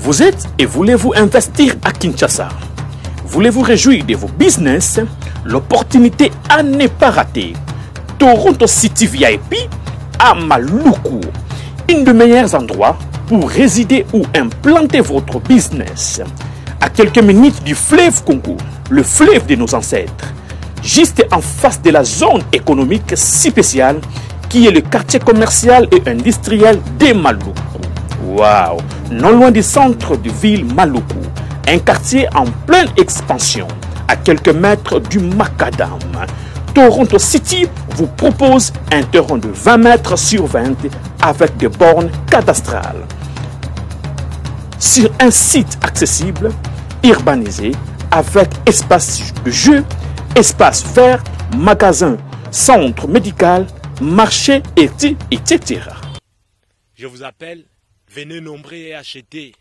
Vous êtes et voulez-vous investir à Kinshasa? Voulez-vous réjouir de vos business? L'opportunité à ne pas rater. Toronto City VIP à Maluku, un des meilleurs endroits pour résider ou implanter votre business. À quelques minutes du fleuve Congo, le fleuve de nos ancêtres, juste en face de la zone économique spéciale qui est le quartier commercial et industriel de Maluku. Waouh! Non loin du centre de ville Maluku, un quartier en pleine expansion, à quelques mètres du Macadam. Toronto City vous propose un terrain de 20 mètres sur 20 avec des bornes cadastrales. Sur un site accessible, urbanisé, avec espace de jeu, espace vert, magasin, centre médical, marché, etc. Je vous appelle, venez nombrer et acheter.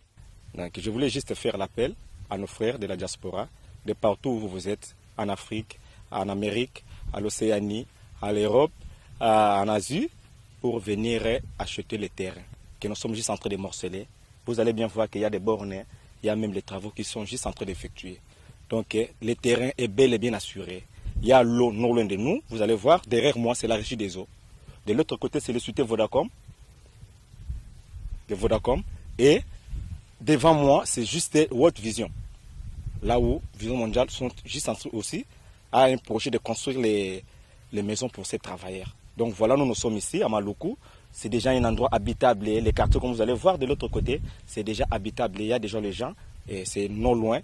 Donc, je voulais juste faire l'appel à nos frères de la diaspora, de partout où vous êtes, en Afrique, en Amérique, à l'Océanie, à l'Europe, en Asie, pour venir acheter les terrains que nous sommes juste en train de morceler. Vous allez bien voir qu'il y a des bornes, il y a même les travaux qui sont juste en train d'effectuer. Donc le terrain est bel et bien assuré. Il y a l'eau non loin de nous. Vous allez voir, derrière moi, c'est la régie des eaux. De l'autre côté, c'est le société Vodacom. De Vodacom. Et devant moi, c'est juste World Vision. Là où Vision Mondiale sont juste en train aussi à un projet de construire les maisons pour ces travailleurs. Donc voilà, nous sommes ici à Maluku. C'est déjà un endroit habitable. Les quartiers, comme vous allez voir de l'autre côté, c'est déjà habitable. Il y a déjà les gens et c'est non loin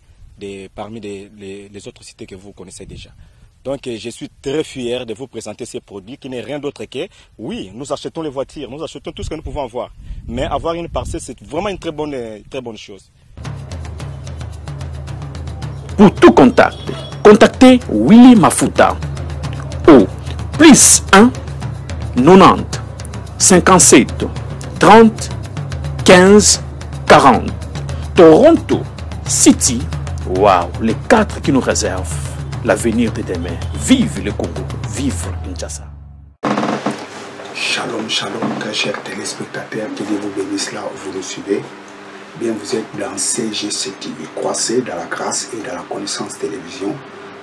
parmi les autres cités que vous connaissez déjà. Donc je suis très fier de vous présenter ces produits qui n'est rien d'autre que, oui, nous achetons les voitures, nous achetons tout ce que nous pouvons avoir. Mais avoir une parcelle, c'est vraiment une très bonne chose. Pour tout contact, contactez Willy Mafuta au plus 1 90 57 30 15 40. Toronto City, waouh, les 4 qui nous réservent l'avenir de demain. Vive le Congo, vive Kinshasa. Shalom, shalom, très chers téléspectateurs, que Dieu vous bénisse là où vous nous suivez. Bien, vous êtes dans CGC TV, croissez dans la grâce et dans la connaissance télévision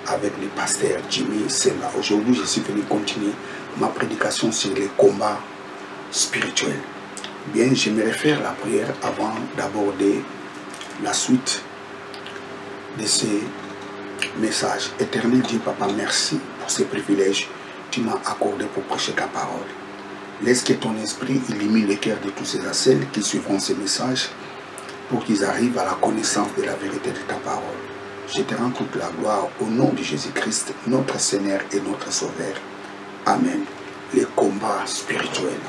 avec le pasteur Jimmy Semba. Aujourd'hui, je suis venu continuer ma prédication sur les combats spirituels. Bien, j'aimerais faire la prière avant d'aborder la suite de ces messages. Éternel Dieu, Papa, merci pour ces privilèges que tu m'as accordés pour prêcher ta parole. Laisse que ton esprit illumine les cœurs de tous ces et celles qui suivront ces messages pour qu'ils arrivent à la connaissance de la vérité de ta parole. Je te rends toute la gloire au nom de Jésus-Christ, notre Seigneur et notre Sauveur. Amen. Les combats spirituels.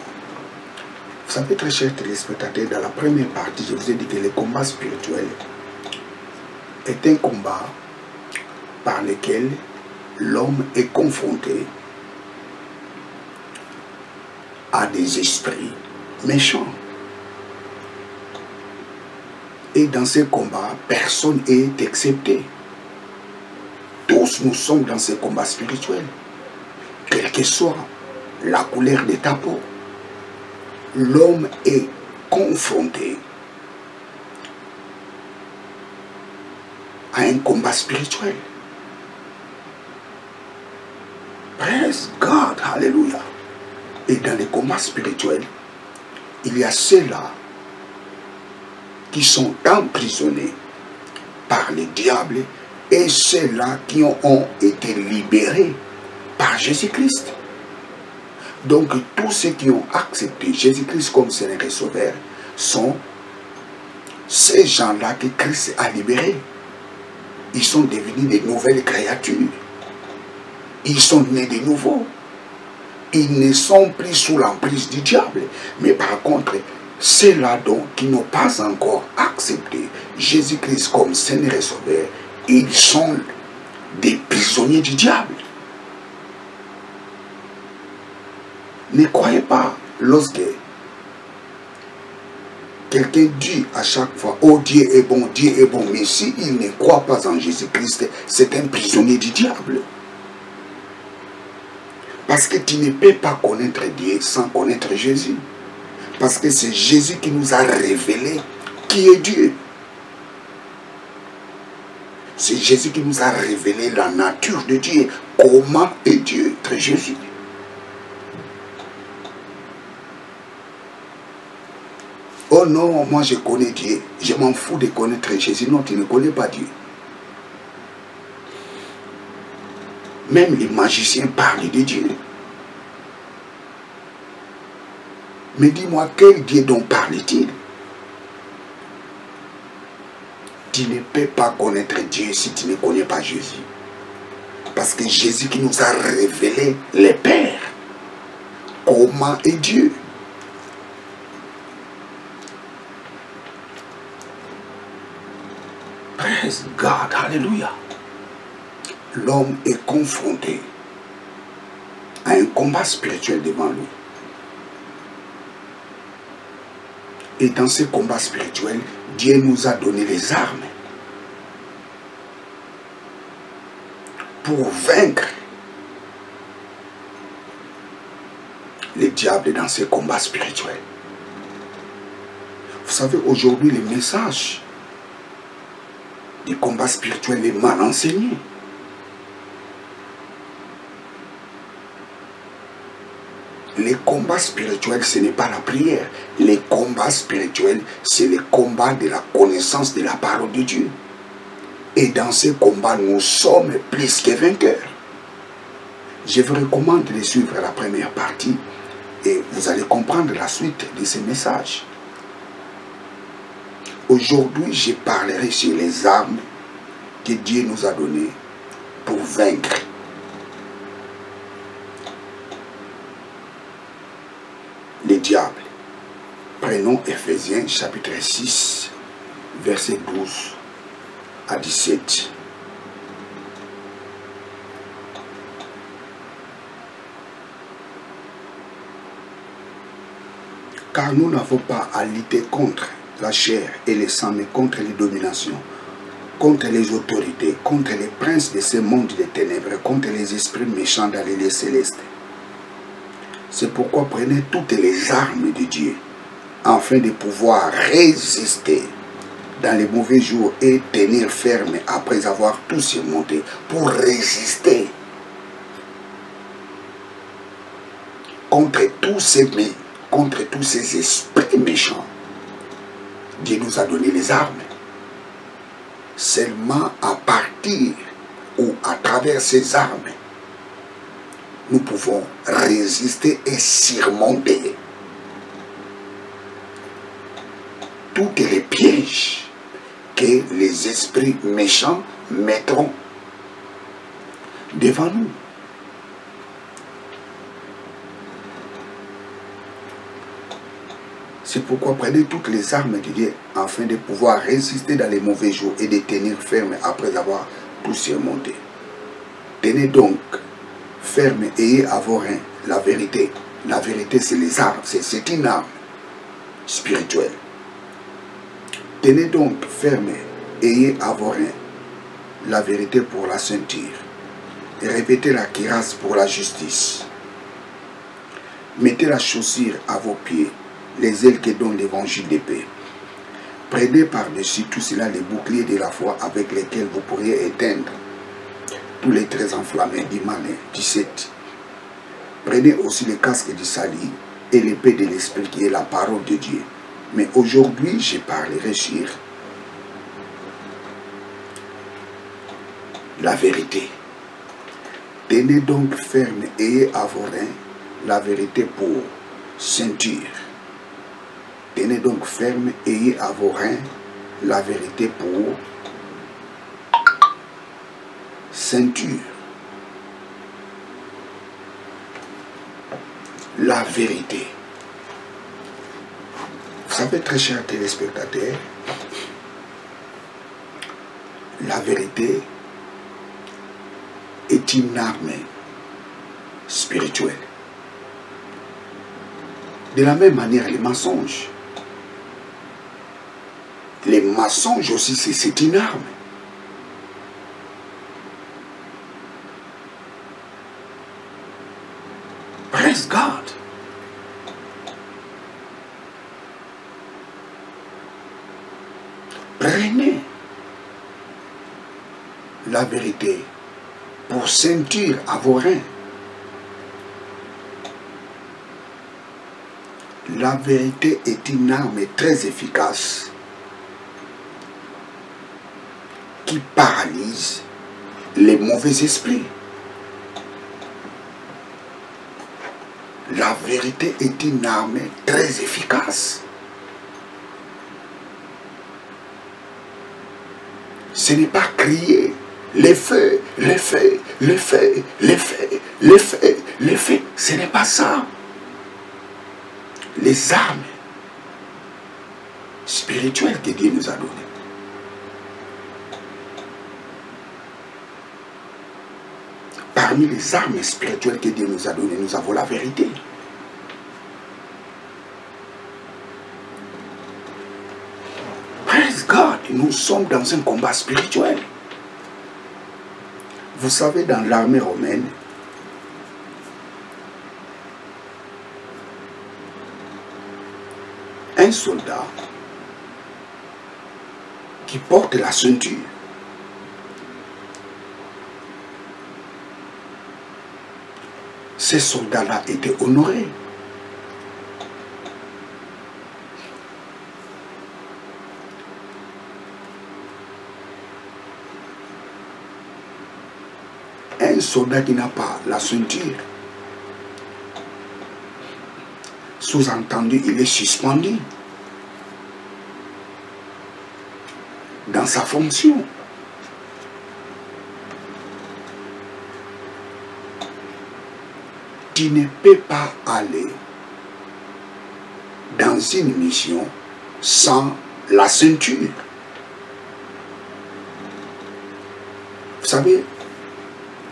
Vous savez, très chers téléspectateurs, dans la première partie, je vous ai dit que le combat spirituel est un combat par lequel l'homme est confronté à des esprits méchants. Et dans ce combat, personne n'est excepté. Tous nous sommes dans ce combat spirituel. Quelle que soit la couleur de ta peau, l'homme est confronté à un combat spirituel. Praise God, hallelujah. Et dans les combats spirituels, il y a ceux-là qui sont emprisonnés par le diable et ceux-là qui ont été libérés par Jésus-Christ. Donc tous ceux qui ont accepté Jésus-Christ comme Seigneur et Sauveur sont ces gens-là que Christ a libérés. Ils sont devenus des nouvelles créatures. Ils sont nés de nouveau. Ils ne sont plus sous l'emprise du diable. Mais par contre, ceux-là donc qui n'ont pas encore accepté Jésus-Christ comme Seigneur et Sauveur, ils sont des prisonniers du diable. Ne croyez pas lorsque quelqu'un dit à chaque fois « Oh, Dieu est bon, mais s'il ne croit pas en Jésus-Christ, c'est un prisonnier du diable. » Parce que tu ne peux pas connaître Dieu sans connaître Jésus. Parce que c'est Jésus qui nous a révélé qui est Dieu. C'est Jésus qui nous a révélé la nature de Dieu. Comment est Dieu? Très Jésus. Oh non, moi je connais Dieu. Je m'en fous de connaître Jésus. Non, tu ne connais pas Dieu. Même les magiciens parlent de Dieu. Mais dis-moi, quel Dieu dont parle-t-il? Tu ne peux pas connaître Dieu si tu ne connais pas Jésus. Parce que Jésus qui nous a révélé les Pères. Comment est Dieu? Praise God, hallelujah. L'homme est confronté à un combat spirituel devant lui. Et dans ce combat spirituel, Dieu nous a donné les armes pour vaincre le diable dans ce combat spirituel. Vous savez, aujourd'hui, le message du combat spirituel est mal enseigné. Les combats spirituels, ce n'est pas la prière. Les combats spirituels, c'est le combat de la connaissance de la parole de Dieu. Et dans ce combat, nous sommes plus que vainqueurs. Je vous recommande de suivre la première partie et vous allez comprendre la suite de ce message. Aujourd'hui, je parlerai sur les armes que Dieu nous a données pour vaincre. Le diable. Prenons Ephésiens chapitre 6, verset 12 à 17. Car nous n'avons pas à lutter contre la chair et le sang, mais contre les dominations, contre les autorités, contre les princes de ce monde des ténèbres, contre les esprits méchants dans les lieux célestes. C'est pourquoi prenez toutes les armes de Dieu, afin de pouvoir résister dans les mauvais jours et tenir ferme après avoir tout surmonté, pour résister contre tous ces esprits méchants. Dieu nous a donné les armes. Seulement à partir ou à travers ces armes, nous pouvons résister et surmonter tous les pièges que les esprits méchants mettront devant nous. C'est pourquoi prenez toutes les armes de Dieu afin de pouvoir résister dans les mauvais jours et de tenir ferme après avoir tout surmonté. Tenez donc ferme, ayez à vos reins la vérité. La vérité, c'est les armes, c'est une arme spirituelle. Tenez donc ferme, ayez à vos reins la vérité pour la ceinture. Et répétez la cuirasse pour la justice. Mettez la chaussure à vos pieds, les ailes que donne l'évangile de paix. Prenez par-dessus tout cela les boucliers de la foi avec lesquels vous pourriez éteindre tous les traits enflammés du malin. 17. Prenez aussi le casque du salut et l'épée de l'esprit qui est la parole de Dieu. Mais aujourd'hui, je parlerai sur la vérité. Tenez donc ferme et ayez à vos reins la vérité pour ceinture. Tenez donc ferme et ayez à vos reins la vérité pour ceinture. La vérité. Vous savez, très chers téléspectateurs, la vérité est une arme spirituelle. De la même manière, les mensonges. Les mensonges aussi, c'est une arme. Praise God. Prenez la vérité pour ceinture à vos reins. La vérité est une arme très efficace qui paralyse les mauvais esprits. La vérité est une arme très efficace. Ce n'est pas crier les faits, les faits, les faits, les faits, les faits, les faits. Ce n'est pas ça. Les armes spirituelles que Dieu nous a données. Parmi les armes spirituelles que Dieu nous a données, nous avons la vérité. Praise God, nous sommes dans un combat spirituel. Vous savez, dans l'armée romaine, un soldat qui porte la ceinture ces soldats-là étaient honorés. Un soldat qui n'a pas la ceinture, sous-entendu, il est suspendu dans sa fonction. Tu ne peux pas aller dans une mission sans la ceinture. Vous savez,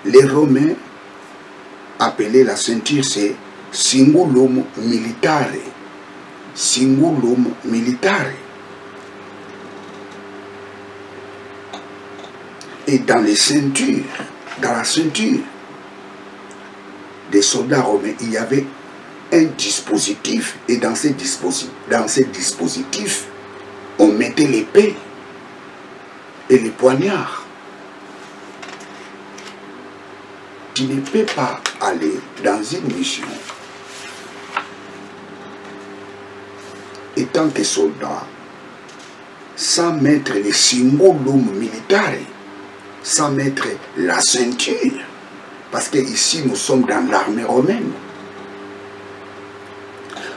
les Romains appelaient la ceinture, c'est Cingulum militare. Cingulum militare. Et dans les ceintures, dans la ceinture des soldats romains, il y avait un dispositif, et dans ces dispositifs, on mettait l'épée et les poignards. Tu ne peux pas aller dans une mission étant que soldat sans mettre les cingulum militare, sans mettre la ceinture. Parce que ici, nous sommes dans l'armée romaine.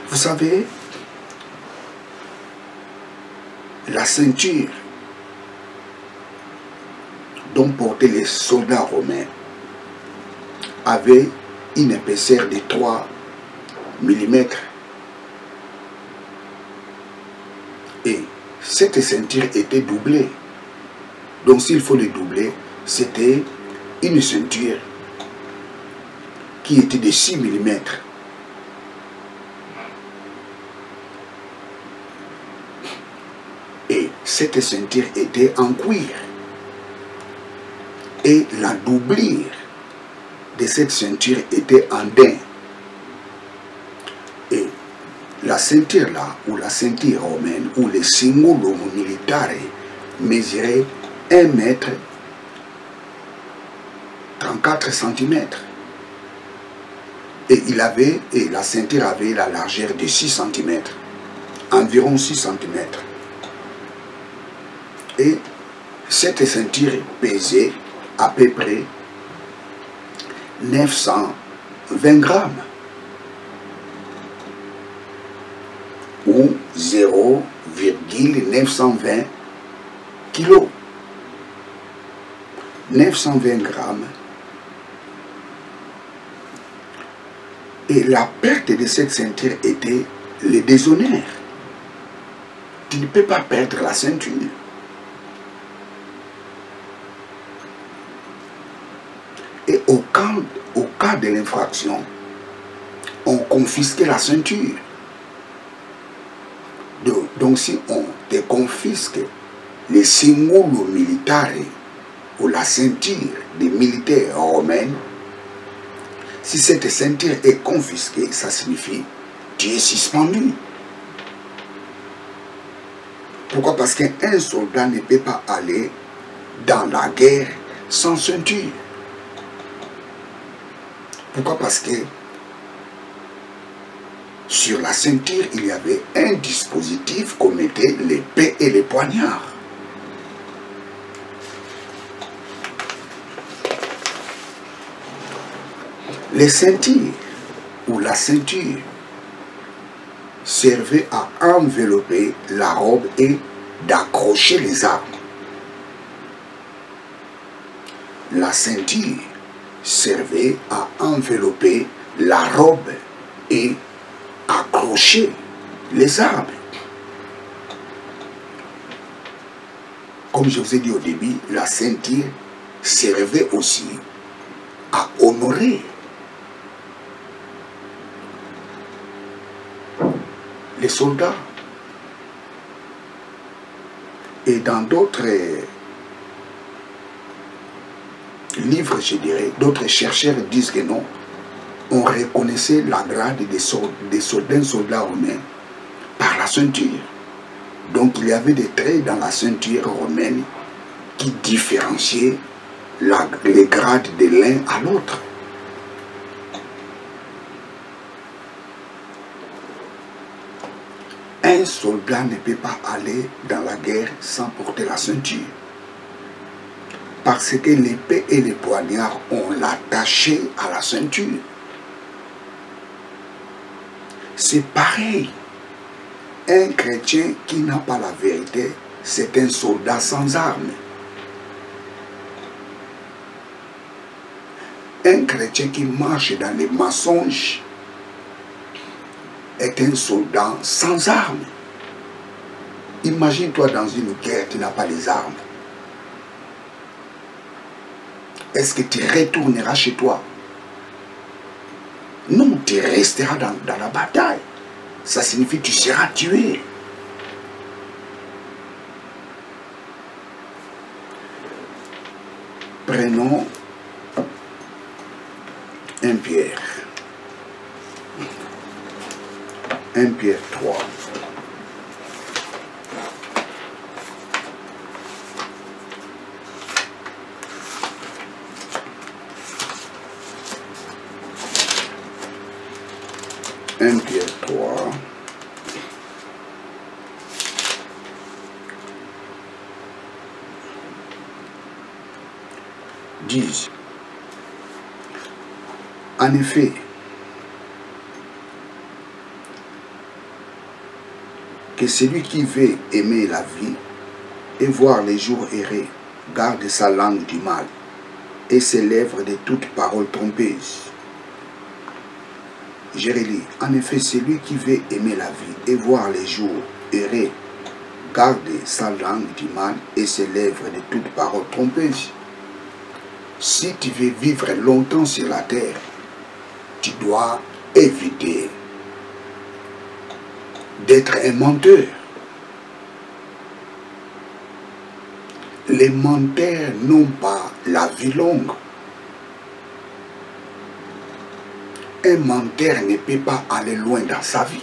Vous savez, la ceinture dont portaient les soldats romains avait une épaisseur de 3 mm. Et cette ceinture était doublée. Donc s'il faut le doubler, c'était une ceinture qui était de 6 mm. Et cette ceinture était en cuir. Et la doublure de cette ceinture était en daim. Et la ceinture là, ou la ceinture romaine, ou les cingulum militare, mesurait 1 mètre 34 cm. Et la ceinture avait la largeur de 6 cm, environ 6 cm. Et cette ceinture pesait à peu près 920 grammes ou 0,920 kilos. 920 grammes. Et la perte de cette ceinture était le déshonneur. Tu ne peux pas perdre la ceinture. Et au cas de l'infraction, on confisquait la ceinture. Donc si on te confisque les cingulum militare ou la ceinture des militaires romains, si cette ceinture est confisquée, ça signifie que tu es suspendu. Pourquoi? Parce qu'un soldat ne peut pas aller dans la guerre sans ceinture. Pourquoi? Parce que sur la ceinture, il y avait un dispositif qu'on mettait l'épée et les poignards. Les ceintures ou la ceinture servait à envelopper la robe et d'accrocher les armes. La ceinture servait à envelopper la robe et accrocher les armes. Comme je vous ai dit au début, la ceinture servait aussi à honorer les soldats. Et dans d'autres livres, je dirais, d'autres chercheurs disent que non, on reconnaissait la grade d'un soldat romain par la ceinture. Donc il y avait des traits dans la ceinture romaine qui différenciaient les grades de l'un à l'autre. Un soldat ne peut pas aller dans la guerre sans porter la ceinture. Parce que l'épée et les poignards, on l'attachait à la ceinture. C'est pareil. Un chrétien qui n'a pas la vérité, c'est un soldat sans armes. Un chrétien qui marche dans les mensonges est un soldat sans armes. Imagine-toi dans une guerre, tu n'as pas les armes. Est-ce que tu retourneras chez toi? Non, tu resteras dans la bataille. Ça signifie que tu seras tué. Prenons 1 Pierre. 1 Pierre 3. Pierre 3. Disent. En effet, que celui qui veut aimer la vie et voir les jours errer, garde sa langue du mal et ses lèvres de toute parole trompeuse. Je relis. En effet, celui qui veut aimer la vie et voir les jours errer, garde sa langue du mal et ses lèvres de toute parole trompeuse. Si tu veux vivre longtemps sur la terre, tu dois éviter d'être un menteur. Les menteurs n'ont pas la vie longue. Un menteur ne peut pas aller loin dans sa vie.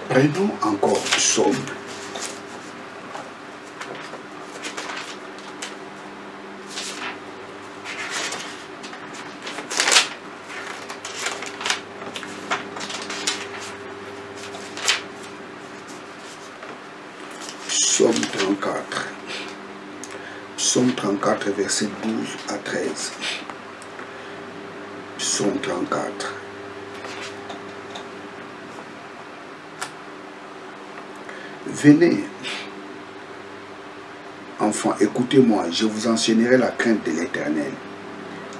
Prenons encore Psaume. Psaume 34. Psaume 34, verset 12 à 13. Psaume 34. Venez, enfants, écoutez-moi, je vous enseignerai la crainte de l'Éternel.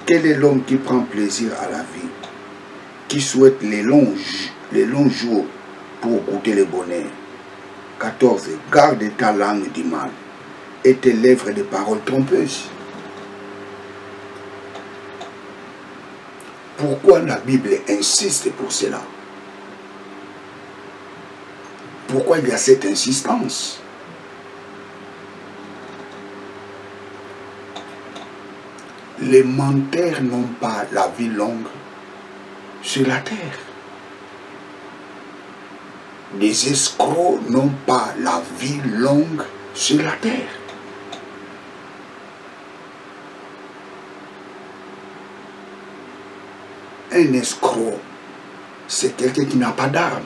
Quel est l'homme qui prend plaisir à la vie, qui souhaite les longs jours pour goûter le bonheur? 14. Garde ta langue du mal et tes lèvres de paroles trompeuses. Pourquoi la Bible insiste pour cela? Pourquoi il y a cette insistance? Les menteurs n'ont pas la vie longue sur la terre. Les escrocs n'ont pas la vie longue sur la terre. Un escroc, c'est quelqu'un qui n'a pas d'armes.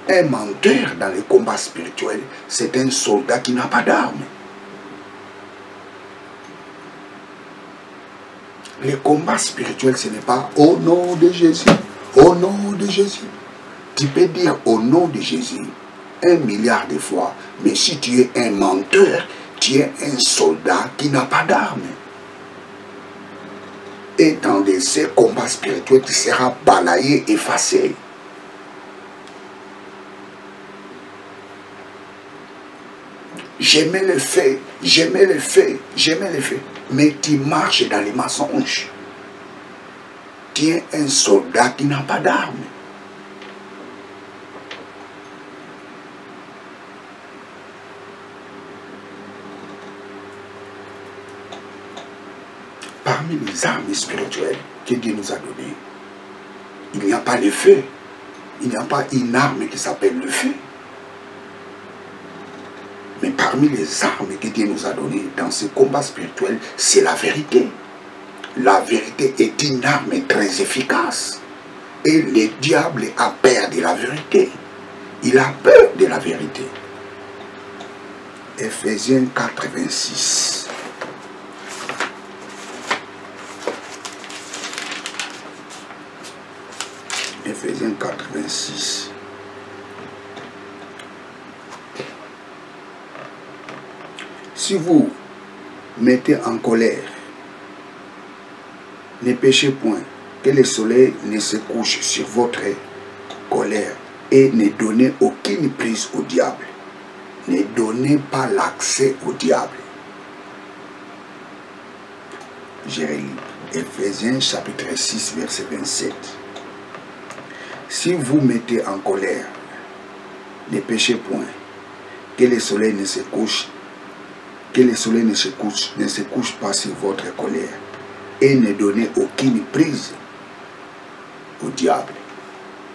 Un menteur dans les combats spirituels, c'est un soldat qui n'a pas d'armes. Les combats spirituels, ce n'est pas au nom de Jésus, au nom de Jésus. Tu peux dire au nom de Jésus 1 milliard de fois, mais si tu es un menteur, tu es un soldat qui n'a pas d'armes. Et dans ces combats spirituels, tu seras balayé, effacé. J'aimais le fait, j'aimais le fait, j'aimais le fait. Mais tu marches dans les mensonges. Tu es un soldat qui n'a pas d'armes. Parmi les armes spirituelles que Dieu nous a données, il n'y a pas le feu. Il n'y a pas une arme qui s'appelle le feu. Mais parmi les armes que Dieu nous a données dans ce combat spirituel, c'est la vérité. La vérité est une arme très efficace. Et le diable a peur de la vérité. Il a peur de la vérité. Ephésiens 4, 26. Ephésiens 4, 26. Si vous mettez en colère, ne péchez point, que le soleil ne se couche sur votre colère et ne donnez aucune prise au diable. Ne donnez pas l'accès au diable. Je relis Ephésiens chapitre 6, verset 27. Si vous mettez en colère, ne péchez point, que le soleil ne se couche, que le soleil ne se couche pas sur votre colère, et ne donnez aucune prise au diable.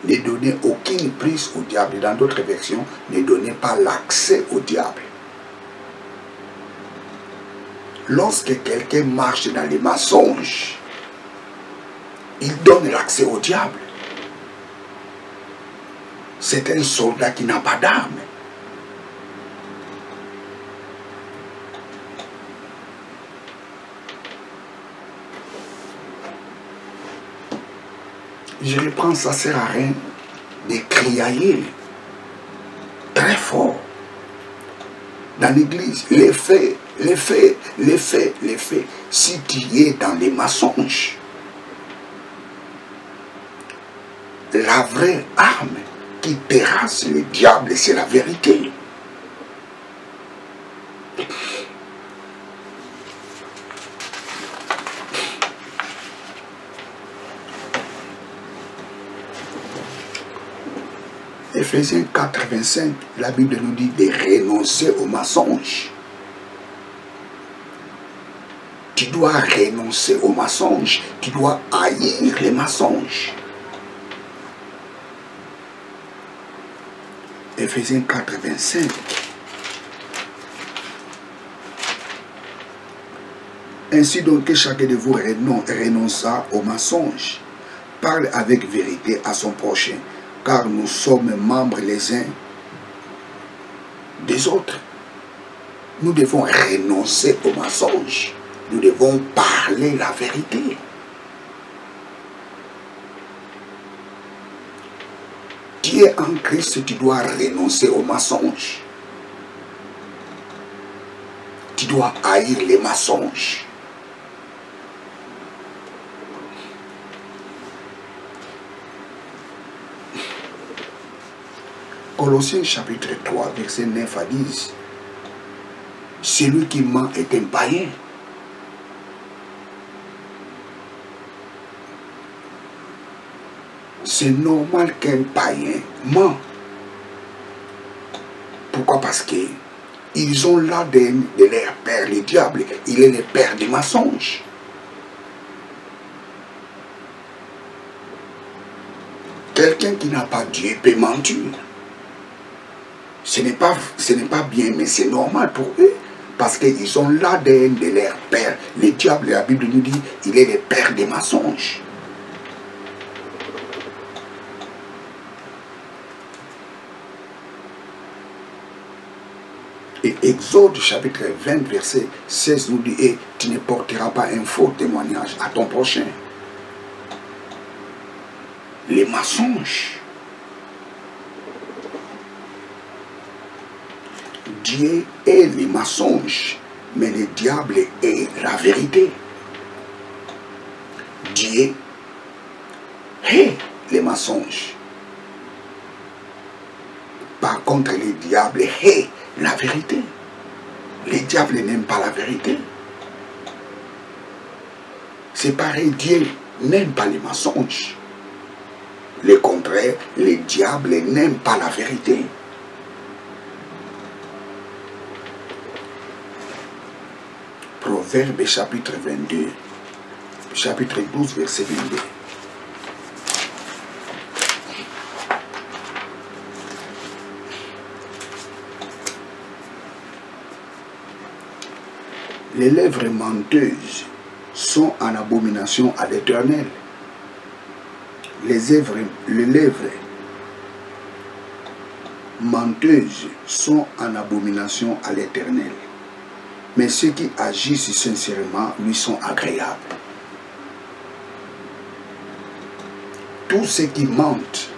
Ne donnez aucune prise au diable. Dans d'autres versions, ne donnez pas l'accès au diable. Lorsque quelqu'un marche dans les mensonges, il donne l'accès au diable. C'est un soldat qui n'a pas d'armes. Je reprends, ça ne sert à rien de criailler très fort dans l'église. Les faits, les faits, les faits, les faits. Si tu es dans les mensonges, la vraie arme qui terrasse le diable, c'est la vérité. Ephésiens 4, 25, la Bible nous dit de renoncer au mensonge. Tu dois renoncer au mensonge, tu dois haïr les mensonges. Ephésiens 4, 25. Ainsi donc que chacun de vous renonça au mensonge, parle avec vérité à son prochain, car nous sommes membres les uns des autres. Nous devons renoncer au mensonge. Nous devons parler la vérité. Tu es en Christ, tu dois renoncer au mensonge. Tu dois haïr les mensonges. Colossiens chapitre 3, verset 9 à 10. Celui qui ment est un païen. C'est normal qu'un païen ment. Pourquoi? Parce qu'ils ont l'ADN de leur père, le diable. Il est le père des mensonges. Quelqu'un qui n'a pas Dieu peut mentir. Ce n'est pas bien, mais c'est normal pour eux. Parce qu'ils ont l'ADN de leur père. Le diable, la Bible nous dit, il est le père des mensonges. Et Exode chapitre 20, verset 16 nous dit, et tu ne porteras pas un faux témoignage à ton prochain. Les mensonges. Dieu est les mensonges, mais le diable est la vérité. Dieu est les mensonges. Par contre, le diable est la vérité. Le diable n'aime pas la vérité. C'est pareil, Dieu n'aime pas les mensonges. Le contraire, le diable n'aime pas la vérité. Proverbe chapitre 22, chapitre 12, verset 22. Les lèvres menteuses sont en abomination à l'Éternel. Les lèvres menteuses sont en abomination à l'Éternel. Mais ceux qui agissent sincèrement lui sont agréables. Tous ceux qui mentent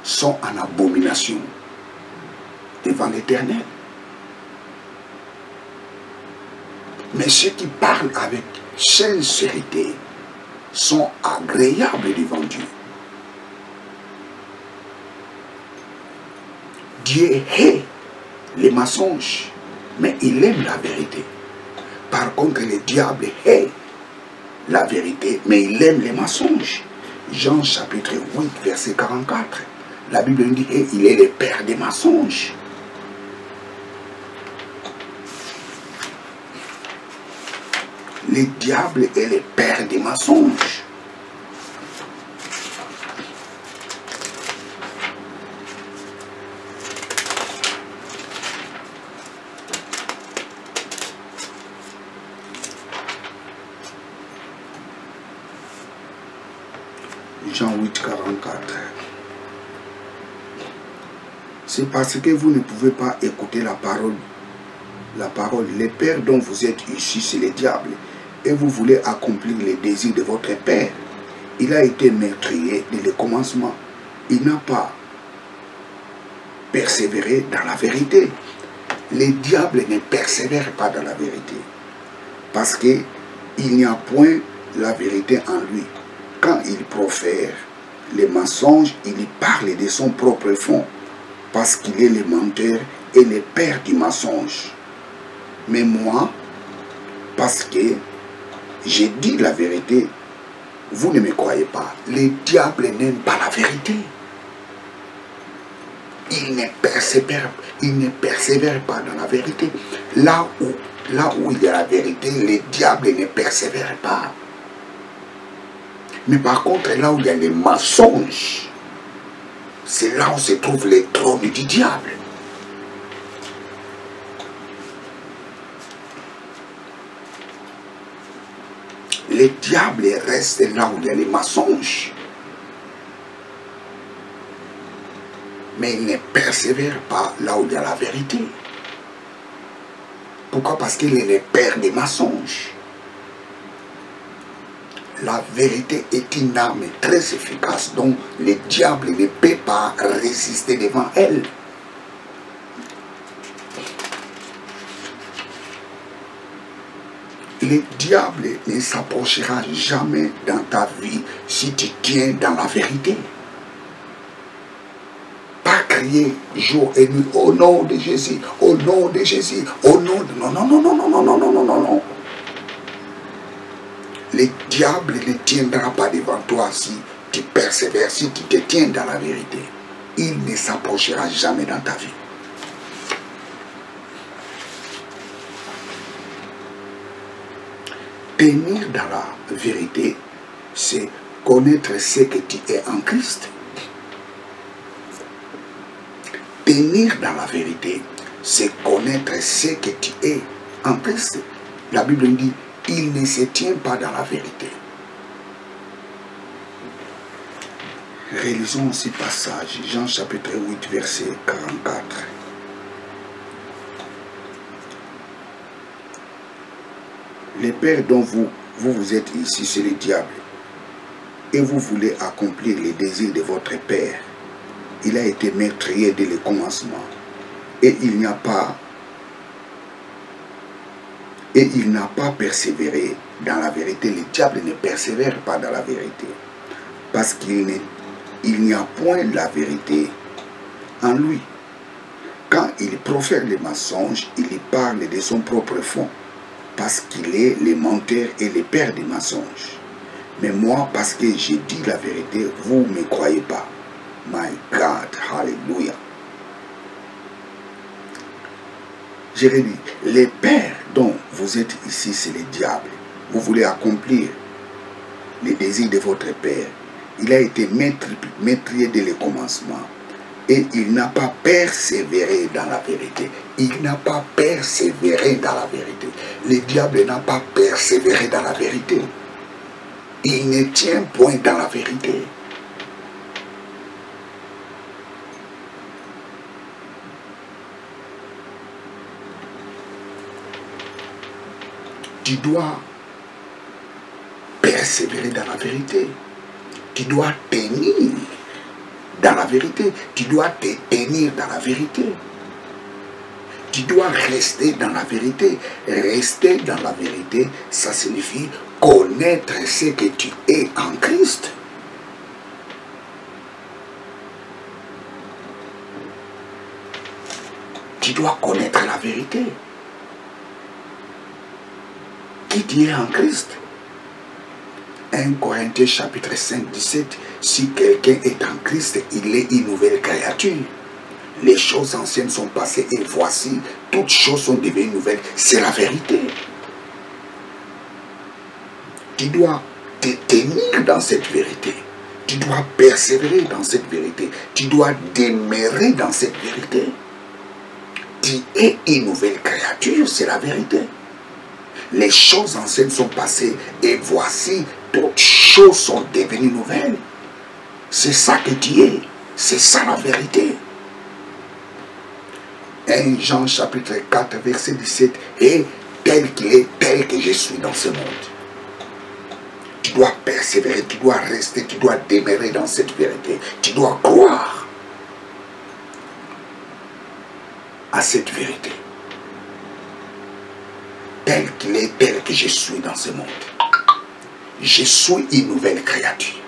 sont en abomination devant l'Éternel. Mais ceux qui parlent avec sincérité sont agréables devant Dieu. Dieu hait les mensonges, mais il aime la vérité. Par contre, le diable hait la vérité, mais il aime les mensonges. Jean chapitre 8, verset 44. La Bible dit qu'il est le père des mensonges. Le diable est le père des mensonges. Jean 8, 44. C'est parce que vous ne pouvez pas écouter la parole. La parole, le père dont vous êtes issus, c'est le diable. Et vous voulez accomplir les désirs de votre père. Il a été meurtrier dès le commencement. Il n'a pas persévéré dans la vérité. Le diable ne persévère pas dans la vérité. Parce qu'il n'y a point la vérité en lui. Quand il profère les mensonges, il y parle de son propre fond. Parce qu'il est le menteur et le père du mensonge. Mais moi, parce que j'ai dit la vérité, vous ne me croyez pas. Le diable n'aime pas la vérité. Il ne persévère pas dans la vérité. Là où il y a la vérité, le diable ne persévère pas. Mais par contre, là où il y a les mensonges, c'est là où se trouve le trône du diable. Le diable reste là où il y a les mensonges. Mais il ne persévère pas là où il y a la vérité. Pourquoi? Parce qu'il est le père des mensonges. La vérité est une arme très efficace dont le diable ne peut pas résister devant elle. Le diable ne s'approchera jamais dans ta vie si tu tiens dans la vérité. Pas crier jour et nuit au nom de Jésus, au nom de Jésus, au nom de... Non, non, non, non, non, non, non, non, non, non, non. Le diable ne tiendra pas devant toi si tu persévères, si tu te tiens dans la vérité. Il ne s'approchera jamais dans ta vie. Tenir dans la vérité, c'est connaître ce que tu es en Christ. Tenir dans la vérité, c'est connaître ce que tu es en Christ. La Bible dit, il ne se tient pas dans la vérité. Relisons ce passage, Jean chapitre 8, verset 44. Le père dont vous êtes ici, c'est le diable. Et vous voulez accomplir les désirs de votre père. Il a été meurtrier dès le commencement. Et il n'a pas persévéré dans la vérité. Le diable ne persévère pas dans la vérité. Parce qu'il n'y a point la vérité en lui. Quand il profère les mensonges, il parle de son propre fond. Parce qu'il est le menteur et le père des mensonges. Mais moi, parce que j'ai dit la vérité, vous ne me croyez pas. My God, hallelujah. Je redis, les pères dont vous êtes ici, c'est le diable. Vous voulez accomplir les désirs de votre père. Il a été meurtrier dès le commencement. Et il n'a pas persévéré dans la vérité. Il n'a pas persévéré dans la vérité. Le diable n'a pas persévéré dans la vérité. Il ne tient point dans la vérité. Tu dois persévérer dans la vérité. Tu dois tenir dans la vérité. Tu dois te tenir dans la vérité. Tu dois rester dans la vérité. Rester dans la vérité, ça signifie connaître ce que tu es en Christ. Tu dois connaître la vérité. Qui tu es en Christ. 1 Corinthiens chapitre 5, 17. Si quelqu'un est en Christ, il est une nouvelle créature. Les choses anciennes sont passées et voici, toutes choses sont devenues nouvelles. C'est la vérité. Tu dois te tenir dans cette vérité. Tu dois persévérer dans cette vérité. Tu dois demeurer dans cette vérité. Tu es une nouvelle créature, c'est la vérité. Les choses anciennes sont passées et voici, toutes choses sont devenues nouvelles. C'est ça que tu es. C'est ça la vérité. 1 Jean chapitre 4 verset 17. Et tel qu'il est, tel que je suis dans ce monde. Tu dois persévérer, tu dois rester, tu dois demeurer dans cette vérité. Tu dois croire à cette vérité. Tel qu'il est, tel que je suis dans ce monde. Je suis une nouvelle créature.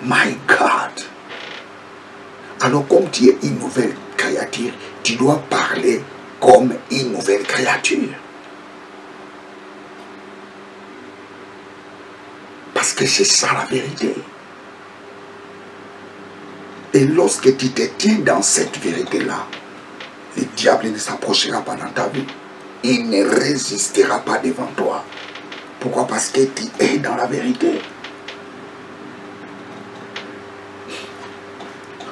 My God. Alors comme tu es une nouvelle créature, tu dois parler comme une nouvelle créature. Parce que c'est ça la vérité. Et lorsque tu te tiens dans cette vérité-là, le diable ne s'approchera pas dans ta vie. Il ne résistera pas devant toi. Pourquoi? Parce que tu es dans la vérité.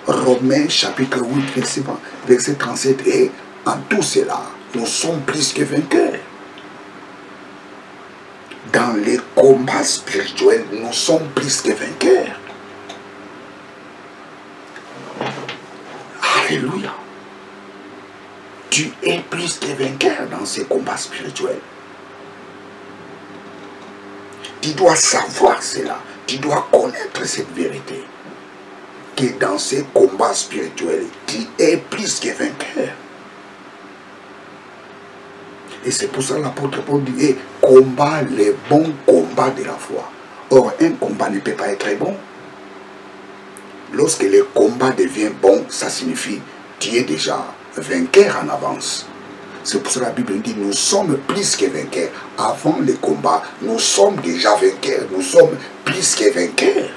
Romains chapitre 8 verset 37. Et en tout cela, nous sommes plus que vainqueurs. Dans les combats spirituels, nous sommes plus que vainqueurs. Alléluia. Tu es plus que vainqueur dans ces combats spirituels. Tu dois savoir cela. Tu dois connaître cette vérité. Que dans ces combats spirituels, tu es plus que vainqueur. Et c'est pour ça que l'apôtre Paul dit, combat les bons combats de la foi. Or, un combat ne peut pas être bon. Lorsque le combat devient bon, ça signifie que tu es déjà vainqueur en avance. C'est pour ça que la Bible dit, nous sommes plus que vainqueurs. Avant le combat, nous sommes déjà vainqueurs. Nous sommes plus que vainqueurs.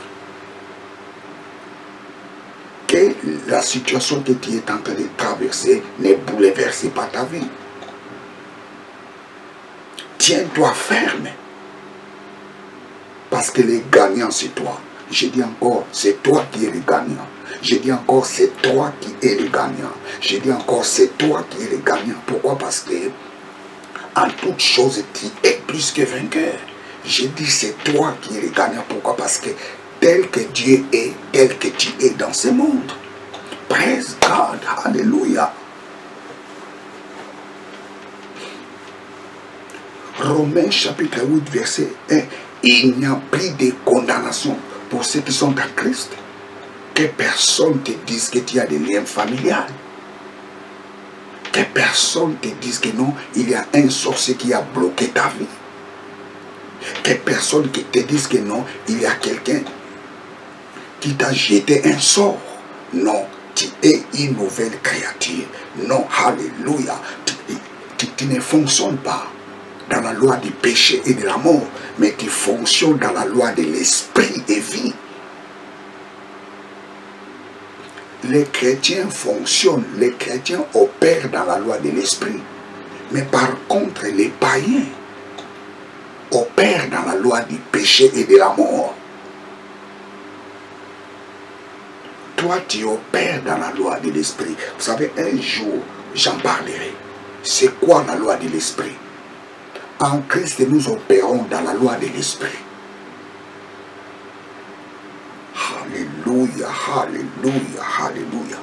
Que la situation que tu es en train de traverser ne bouleverse pas ta vie. Tiens-toi ferme. Parce que les gagnants, c'est toi. Je dis encore, c'est toi qui es le gagnant. Je dis encore, c'est toi qui es le gagnant. Je dis encore, c'est toi qui es le gagnant. Pourquoi? Parce que en toute chose, tu es plus que vainqueur. Je dis, c'est toi qui es le gagnant. Pourquoi? Parce que tel que Dieu est, tel que tu es dans ce monde. Praise God. Alléluia. Romains chapitre 8, verset 1. Il n'y a plus de condamnation pour ceux qui sont en Christ. Que personne te dise que tu as des liens familiales. Que personne te dise que non, il y a un sorcier qui a bloqué ta vie. Que personne qui te dise que non, il y a quelqu'un qui t'a jeté un sort. Non, tu es une nouvelle créature. Non, alléluia. Tu ne fonctionnes pas dans la loi du péché et de la mort, mais tu fonctionnes dans la loi de l'esprit et vie. Les chrétiens fonctionnent, les chrétiens opèrent dans la loi de l'esprit. Mais par contre, les païens opèrent dans la loi du péché et de la mort. Toi, tu opères dans la loi de l'esprit. Vous savez, un jour, j'en parlerai. C'est quoi la loi de l'esprit? En Christ, nous opérons dans la loi de l'esprit. Alléluia, alléluia, alléluia.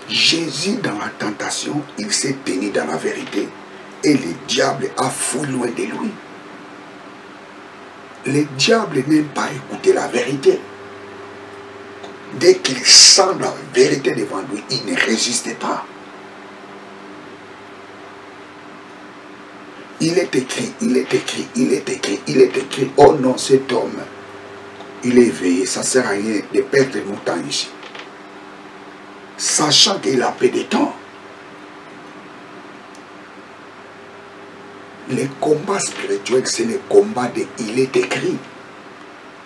Jésus, dans la tentation, il s'est tenu dans la vérité. Et le diable a fui loin de lui. Le diable n'aime pas écouter la vérité. Dès qu'il sent la vérité devant lui, il ne résiste pas. Il est écrit, il est écrit, il est écrit, il est écrit. Oh non, cet homme, il est éveillé. Ça ne sert à rien de perdre mon temps ici. Sachant qu'il a peu de temps. Les combats spirituels, c'est le combat de il est écrit.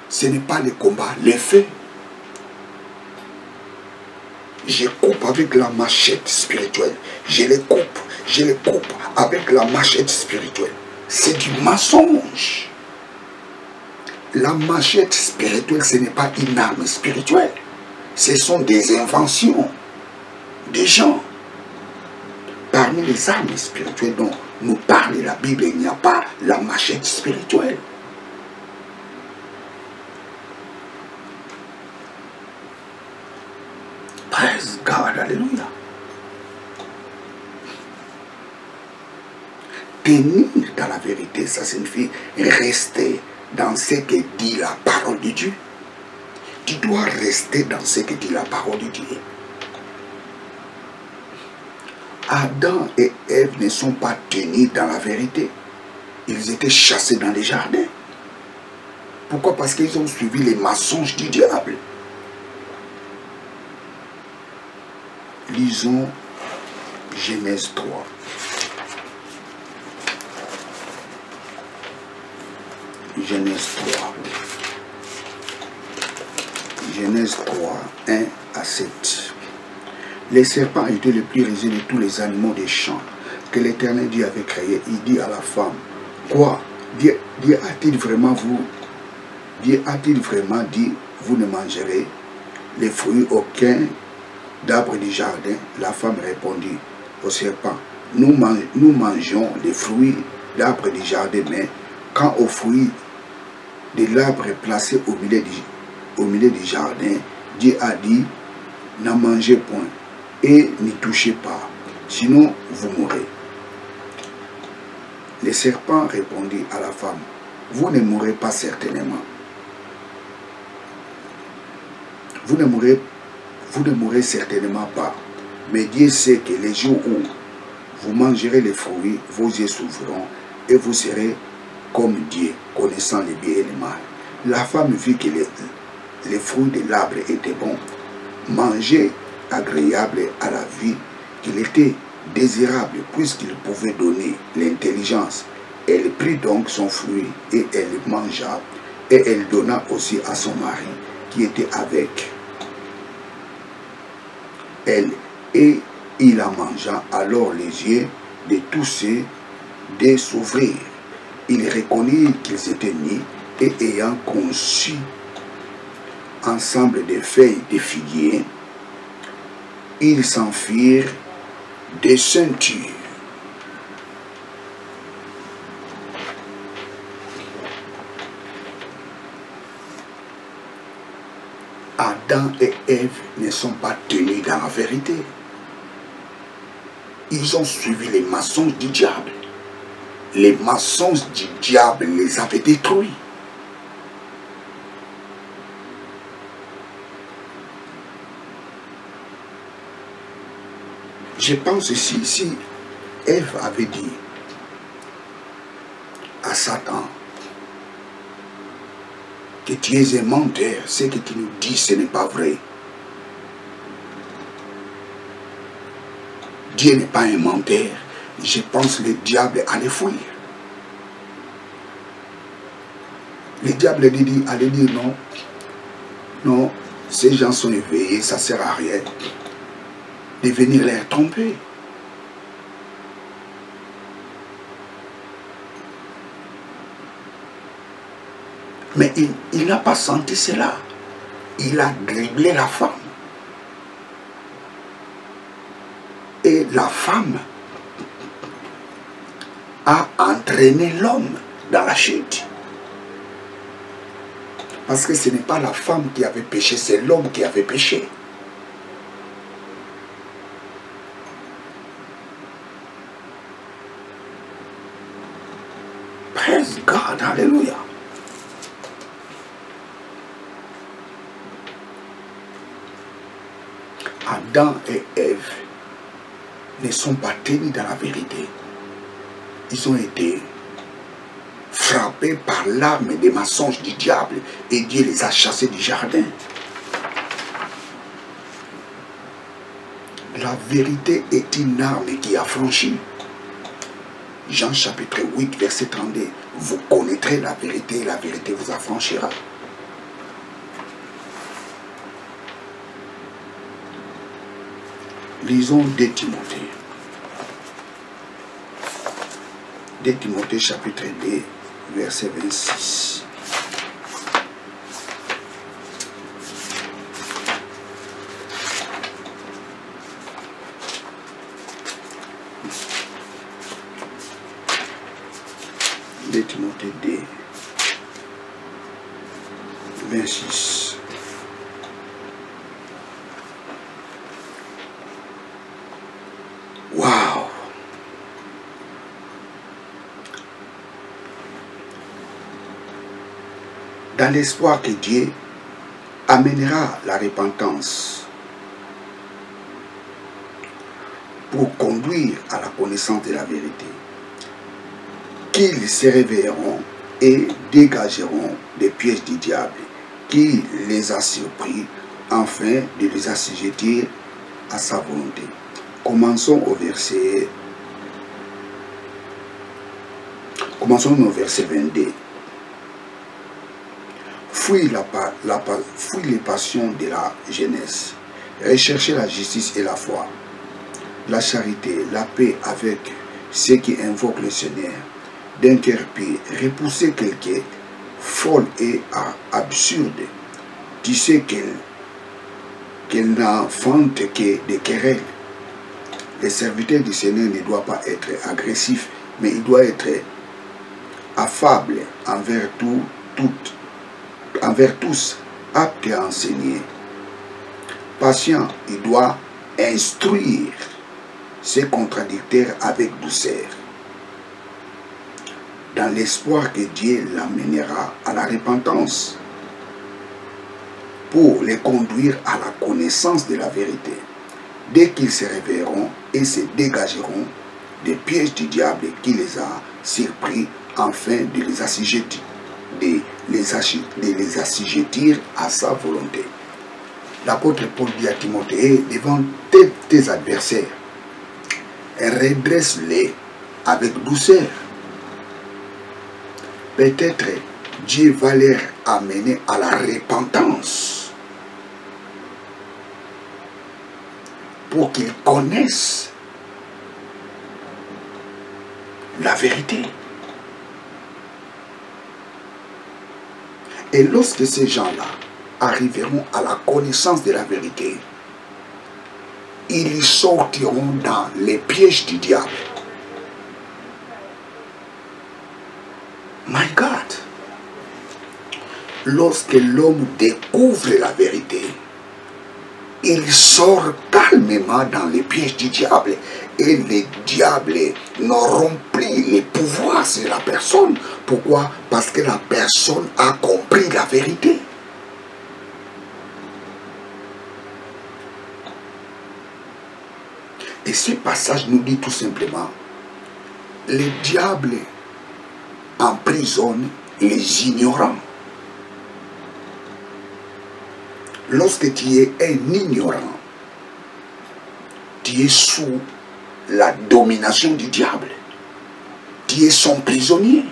Ce n'est pas le combat, le fait. Je coupe avec la machette spirituelle. Je les coupe avec la machette spirituelle. C'est du mensonge. La machette spirituelle, ce n'est pas une arme spirituelle. Ce sont des inventions des gens. Parmi les armes spirituelles dont nous parle la Bible, il n'y a pas la machette spirituelle. Praise God, alléluia. Tenir dans la vérité, ça signifie rester dans ce que dit la parole de Dieu. Tu dois rester dans ce que dit la parole de Dieu. Adam et Ève ne sont pas tenus dans la vérité. Ils étaient chassés dans les jardins. Pourquoi? Parce qu'ils ont suivi les mensonges du diable. Lisons Genèse 3. Genèse 3. Genèse 3, 1 à 7. Les serpents étaient les plus rusés de tous les animaux des champs que l'Éternel Dieu avait créés. Il dit à la femme, quoi? Dieu a-t-il vraiment dit, vous ne mangerez les fruits aucun d'arbre du jardin? La femme répondit au serpent, nous mangeons les fruits d'arbre du jardin, mais quand aux fruits de l'arbre placé au milieu du jardin, Dieu a dit, n'en mangez point et n'y touchez pas, sinon vous mourrez. Le serpent répondit à la femme, vous ne mourrez pas certainement. Vous ne mourrez certainement pas. Mais Dieu sait que les jours où vous mangerez les fruits, vos yeux s'ouvriront et vous serez comme Dieu, connaissant le bien et le mal. La femme vit que les fruits de l'arbre étaient bons, manger agréable à la vie, qu'il était désirable puisqu'il pouvait donner l'intelligence. Elle prit donc son fruit et elle mangea, et elle donna aussi à son mari qui était avec elle, et il la mangea. Alors les yeux de tous ceux s'ouvrirent il reconnut qu'ils étaient nus et ayant conçu ensemble des feuilles de figuier, ils s'en firent des ceintures. Adam et Ève ne sont pas tenus dans la vérité. Ils ont suivi les mensonges du diable. Les mensonges du diable les avaient détruits. Je pense ici, si Ève avait dit à Satan que tu es un menteur, ce que tu nous dis, ce n'est pas vrai. Dieu n'est pas un menteur. Je pense que le diable allait fuir. Le diable allait dire non, non, ces gens sont éveillés, ça ne sert à rien de venir les tromper. Mais il n'a pas senti cela. Il a dribblé la femme. Et la femme a entraîné l'homme dans la chute. Parce que ce n'est pas la femme qui avait péché, c'est l'homme qui avait péché. Praise God, hallelujah. Adam et Ève ne sont pas tenus dans la vérité. Ils ont été frappés par l'arme des mensonges du diable et Dieu les a chassés du jardin. La vérité est une arme qui affranchit. Jean chapitre 8, verset 32. Vous connaîtrez la vérité et la vérité vous affranchira. Lisons 2 Timothée. 2 Timothée chapitre 2, verset 26. De Timothée 2, 26. Waouh! Dans l'espoir que Dieu amènera la repentance pour conduire à la connaissance de la vérité, qu'ils se réveilleront et dégageront des pièges du diable qui les a surpris afin de les assujettir à sa volonté. Commençons au verset 22. Fuis les passions de la jeunesse. Recherchez la justice et la foi, la charité, la paix avec ceux qui invoquent le Seigneur. D'un cœur pur, repoussez quelqu'un folle et absurde. Tu sais qu'elle n'enfante que des querelles. Le serviteur du Seigneur ne doit pas être agressif, mais il doit être affable envers tous, apte à enseigner. Patient, il doit instruire ses contradicteurs avec douceur, dans l'espoir que Dieu l'amènera à la repentance, pour les conduire à la connaissance de la vérité, dès qu'ils se réveilleront et se dégageront des pièges du diable qui les a surpris, afin de les assujettir, à sa volonté. L'apôtre Paul dit à Timothée, devant tes adversaires, redresse-les avec douceur. Peut-être Dieu va les amener à la repentance pour qu'ils connaissent la vérité. Et lorsque ces gens-là arriveront à la connaissance de la vérité, ils sortiront dans les pièges du diable. My God! Lorsque l'homme découvre la vérité, il sort calmement dans les pièges du diable. Et les diables n'auront plus les pouvoirs sur la personne. Pourquoi? Parce que la personne a compris la vérité. Et ce passage nous dit tout simplement, les diables emprisonnent les ignorants. Lorsque tu es un ignorant, tu es sous la domination du diable. Tu es son prisonnier.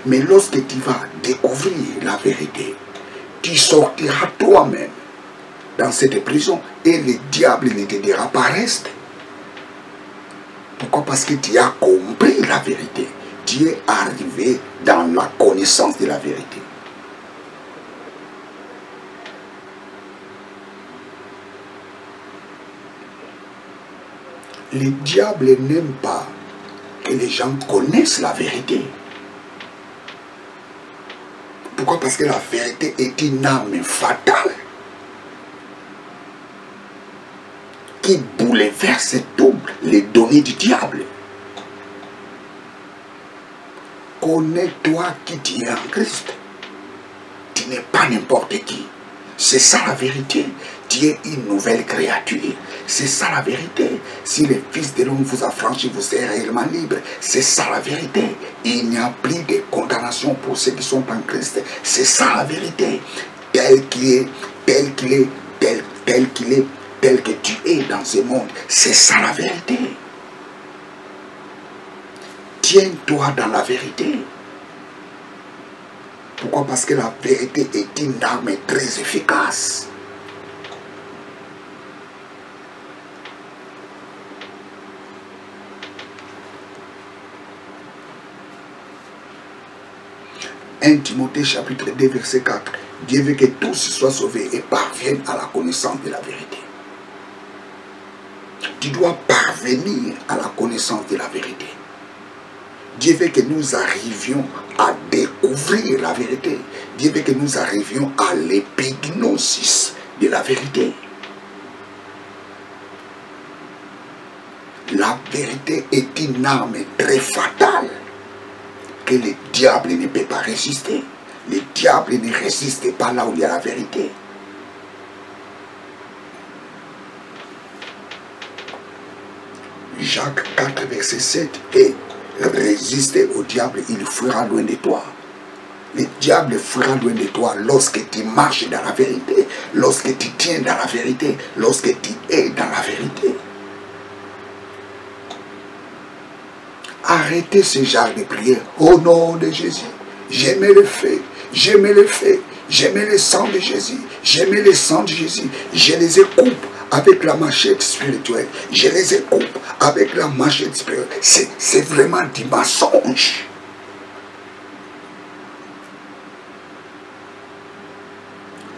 Mais lorsque tu vas découvrir la vérité, tu sortiras toi-même dans cette prison et le diable ne te dira pas reste. Pourquoi? Parce que tu as compris la vérité. Tu es arrivé dans la connaissance de la vérité. Le diable n'aime pas que les gens connaissent la vérité. Pourquoi? Parce que la vérité est une arme fatale qui bouleverse toutes les données du diable. Connais-toi qui tu es en Christ. Tu n'es pas n'importe qui. C'est ça la vérité. Tu es une nouvelle créature. C'est ça la vérité. Si le Fils de l'homme vous a franchi, vous serez réellement libre. C'est ça la vérité. Il n'y a plus de condamnation pour ceux qui sont en Christ. C'est ça la vérité. Tel qu'il est, tel qu'il est, tel qu'il est, tel que tu es dans ce monde. C'est ça la vérité. Tiens-toi dans la vérité. Pourquoi? Parce que la vérité est une arme très efficace. « 1 Timothée chapitre 2 verset 4 » Dieu veut que tous soient sauvés et parviennent à la connaissance de la vérité. Tu dois parvenir à la connaissance de la vérité. Dieu veut que nous arrivions à découvrir la vérité. Dieu veut que nous arrivions à l'épignosis de la vérité. La vérité est une arme très fatale que le diable ne peut pas résister. Le diable ne résiste pas là où il y a la vérité. Jacques 4 verset 7 et résister au diable, il fuira loin de toi. Le diable fuira loin de toi lorsque tu marches dans la vérité, lorsque tu tiens dans la vérité, lorsque tu es dans la vérité. Arrêtez ce genre de prière au nom de Jésus. J'aimais le feu, j'aimais le feu, j'aimais le sang de Jésus, j'aimais le sang de Jésus. Je les écoupe avec la machette spirituelle. Je les écoupe avec la machette spirituelle. C'est vraiment du mensonge.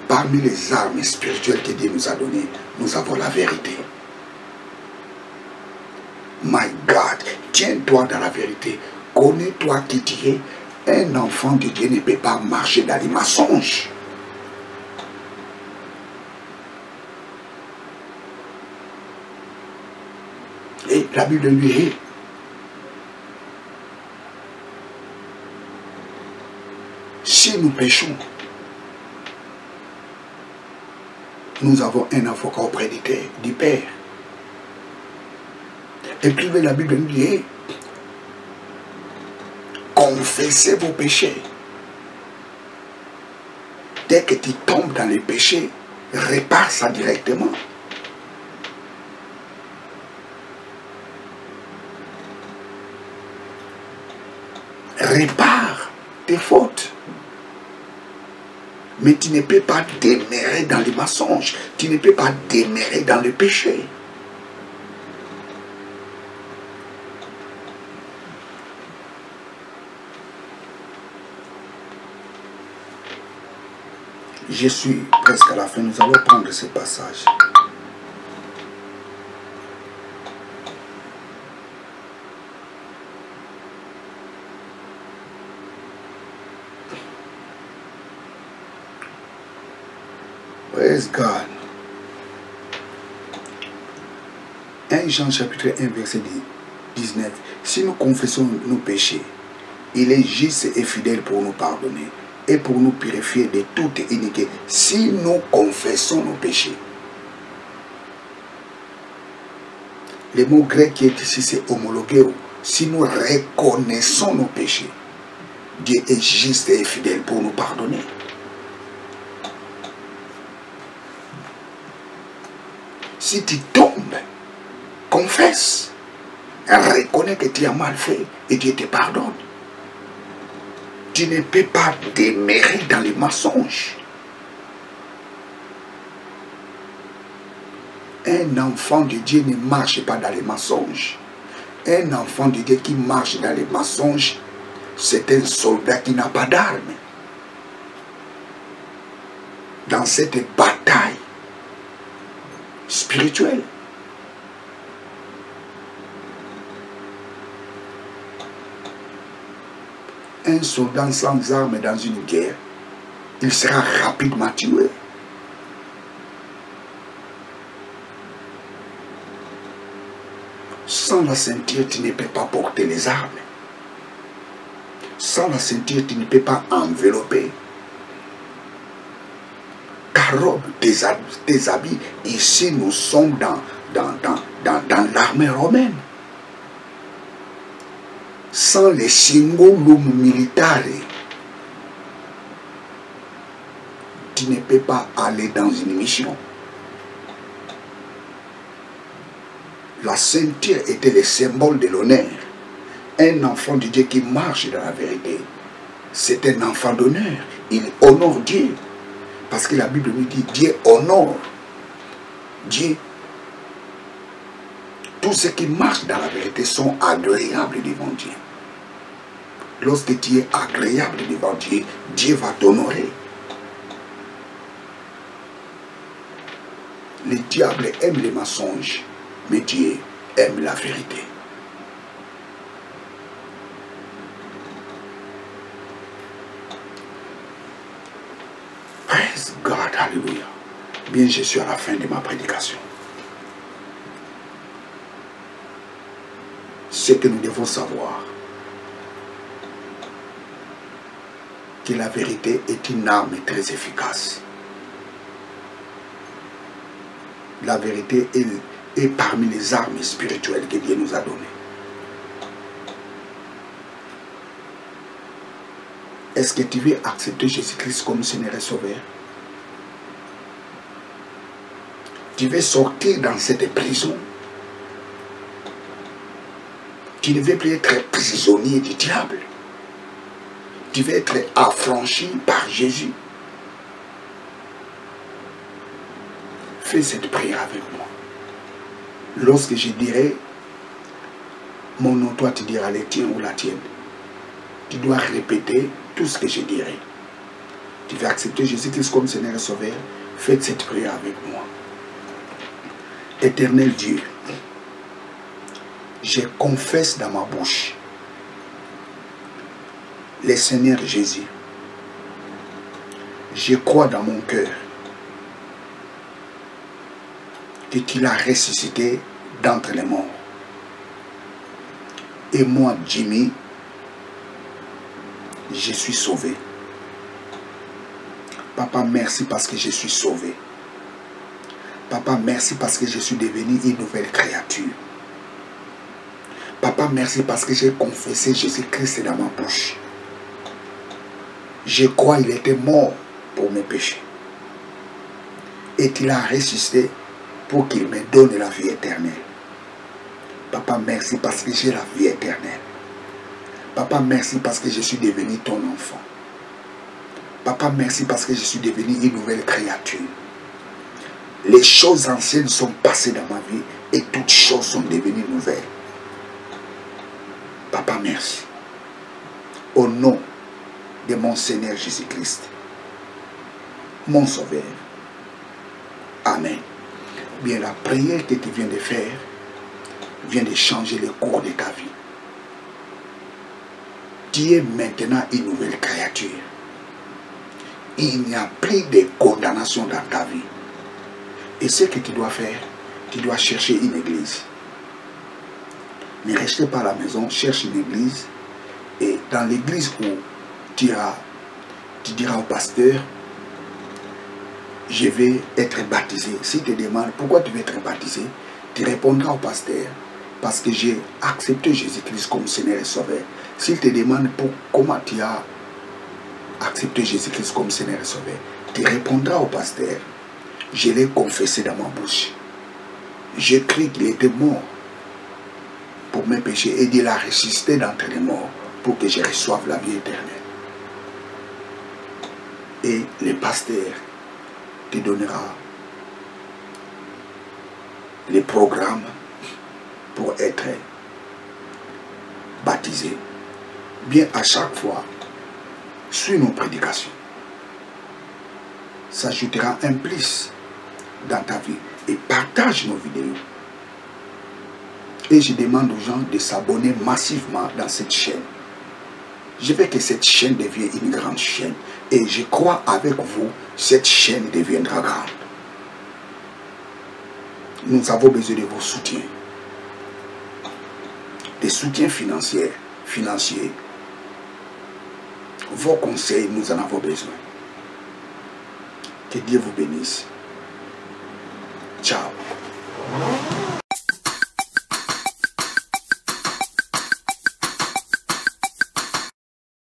Parmi les armes spirituelles que Dieu nous a données, nous avons la vérité. My God, tiens-toi dans la vérité. Connais-toi qui tu es. Un enfant de Dieu ne peut pas marcher dans les mensonges. Et la Bible lui dit, si nous péchons, nous avons un avocat auprès du Père. Et puis la Bible nous dit, confessez vos péchés. Dès que tu tombes dans les péchés, répare ça directement. Répare tes fautes. Mais tu ne peux pas demeurer dans les mensonges. Tu ne peux pas demeurer dans le péché. Je suis presque à la fin. Nous allons prendre ce passage. Praise God. 1 Jean chapitre 1 verset 19. Si nous confessons nos péchés, il est juste et fidèle pour nous pardonner et pour nous purifier de toute iniquité. Si nous confessons nos péchés. Le mot grec qui est ici, c'est homologueo. Si nous reconnaissons nos péchés, Dieu est juste et fidèle pour nous pardonner. Si tu tombes, confesse, reconnais que tu as mal fait et Dieu te pardonne. Tu ne peux pas demeurer dans les mensonges. Un enfant de Dieu ne marche pas dans les mensonges. Un enfant de Dieu qui marche dans les mensonges, c'est un soldat qui n'a pas d'armes. Dans cette bataille spirituelle, un soldat sans armes dans une guerre, il sera rapidement tué. Sans la ceinture, tu ne peux pas porter les armes. Sans la ceinture, tu ne peux pas envelopper ta robe, tes habits. Ici, nous sommes dans l'armée romaine. Sans les singolum militaires, tu ne peux pas aller dans une mission. La ceinture était le symbole de l'honneur. Un enfant de Dieu qui marche dans la vérité, c'est un enfant d'honneur. Il honore Dieu. Parce que la Bible nous dit, Dieu honore. Dieu. Tous ceux qui marchent dans la vérité sont agréables devant Dieu. Lorsque tu es agréable devant Dieu, Dieu va t'honorer. Le diable aime les mensonges, mais Dieu aime la vérité. Praise God, alléluia. Bien, je suis à la fin de ma prédication. Ce que nous devons savoir, que la vérité est une arme très efficace. La vérité est parmi les armes spirituelles que Dieu nous a données. Est-ce que tu veux accepter Jésus-Christ comme Seigneur et Sauveur? Tu veux sortir dans cette prison? Tu ne veux plus être prisonnier du diable. Tu veux être affranchi par Jésus. Fais cette prière avec moi. Lorsque je dirai mon nom, toi tu diras le tien ou la tienne. Tu dois répéter tout ce que je dirai. Tu veux accepter Jésus-Christ comme Seigneur et Sauveur? Faites cette prière avec moi. Éternel Dieu, je confesse dans ma bouche le Seigneur Jésus. Je crois dans mon cœur que tu l'as ressuscité d'entre les morts. Et moi, Jimmy, je suis sauvé. Papa, merci parce que je suis sauvé. Papa, merci parce que je suis devenu une nouvelle créature. Papa, merci parce que j'ai confessé Jésus-Christ dans ma bouche. Je crois qu'il était mort pour mes péchés. Et qu'il a ressuscité pour qu'il me donne la vie éternelle. Papa, merci parce que j'ai la vie éternelle. Papa, merci parce que je suis devenu ton enfant. Papa, merci parce que je suis devenu une nouvelle créature. Les choses anciennes sont passées dans ma vie et toutes choses sont devenues nouvelles. Papa, merci. Au nom de mon Seigneur Jésus-Christ, mon sauveur. Amen. Bien, la prière que tu viens de faire vient de changer le cours de ta vie. Tu es maintenant une nouvelle créature. Il n'y a plus de condamnation dans ta vie. Et ce que tu dois faire, tu dois chercher une église. Ne restez pas à la maison, cherche une église. Et dans l'église où tu diras au pasteur, je vais être baptisé. S'il te demande pourquoi tu veux être baptisé, tu répondras au pasteur, parce que j'ai accepté Jésus-Christ comme Seigneur et Sauveur. S'il te demande comment tu as accepté Jésus-Christ comme Seigneur et Sauveur, tu répondras au pasteur, je l'ai confessé dans ma bouche. J'ai cru qu'il était mort pour mes péchés et il a ressuscité d'entre les morts pour que je reçoive la vie éternelle. Et le pasteur te donnera les programmes pour être baptisé. Bien, à chaque fois, suis nos prédications. Ça ajoutera un plus dans ta vie. Et partage nos vidéos. Et je demande aux gens de s'abonner massivement dans cette chaîne. Je veux que cette chaîne devienne une grande chaîne. Et je crois avec vous, cette chaîne deviendra grande. Nous avons besoin de vos soutiens. Des soutiens financiers. Vos conseils, nous en avons besoin. Que Dieu vous bénisse. Ciao.